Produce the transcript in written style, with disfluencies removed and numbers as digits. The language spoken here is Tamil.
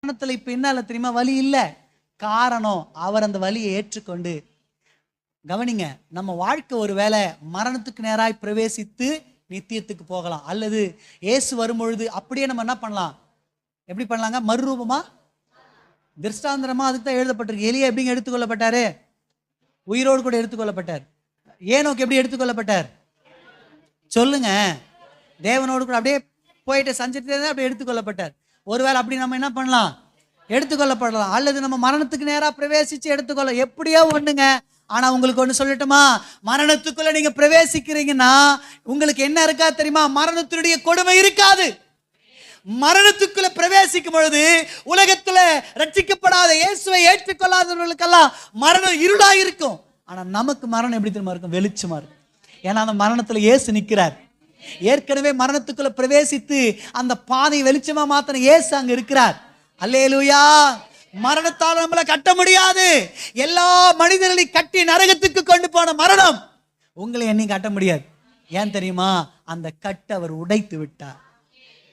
மரணத்துல இப்ப என்ன தெரியுமா? வலி இல்லை. காரணம் அவர் அந்த வலியை ஏற்றுக்கொண்டு. கவனிங்க, நம்ம வாழ்க்கை ஒரு வேளை மரணத்துக்கு நேராய் பிரவேசித்து நித்தியத்துக்கு போகலாம், அல்லது இயேசு வரும்பொழுது அப்படியே நம்ம என்ன பண்ணலாம்? எப்படி பண்ணலாங்க? மறுரூபமா, திருஷ்டாந்திரமா. அதுக்கு தான் எழுதப்பட்டிருக்கு. எலியா எப்படிங்க எடுத்துக்கொள்ளப்பட்டாரு? உயிரோடு கூட எடுத்துக்கொள்ளப்பட்டார். ஏனோக்கு எப்படி எடுத்துக்கொள்ளப்பட்டார்? சொல்லுங்க. தேவனோடு கூட அப்படியே போயிட்டு சஞ்சரித்தே அப்படியே எடுத்துக்கொள்ளப்பட்டார். ஒருவேளை அப்படி நம்ம என்ன பண்ணலாம்? எடுத்துக்கொள்ளப்படலாம். அல்லது நம்ம மரணத்துக்கு நேராக பிரவேசிச்சு எடுத்துக்கொள்ள, எப்படியோ ஒண்ணுங்க. ஆனா உங்களுக்கு ஒண்ணு சொல்லட்டுமா? மரணத்துக்குள்ள நீங்க பிரவேசிக்கிறீங்கன்னா உங்களுக்கு என்ன இருக்கா தெரியுமா? மரணத்தினுடைய கொடுமை இருக்காது. மரணத்துக்குள்ள பிரவேசிக்கும் பொழுது உலகத்துல ரட்சிக்கப்படாத, இயேசுவை ஏற்றுக்கொள்ளாதவர்களுக்கெல்லாம் மரணம் இருளா இருக்கும். ஆனா நமக்கு மரணம் எப்படி தெரியுமா இருக்கும்? வெளிச்சமா இருக்கும். ஏன்னா அந்த மரணத்துல இயேசு நிற்கிறார். ஏற்கனவே மரணத்துக்குள்ள பிரவேசித்து அந்த பாதை வெளிச்சமா மாத்தின இயேசு அங்க இருக்கிறார். அல்லேலூயா. மரணத்தால் நம்மளை கட்ட முடியாது. எல்லா மனிதர்களையும் கட்டி நரகத்துக்கு கொண்டு போன மரணம் உங்களை என்னையும் கட்ட முடியாது. ஏன் தெரியுமா? அந்த கட்டை அவர் உடைத்து விட்டார்.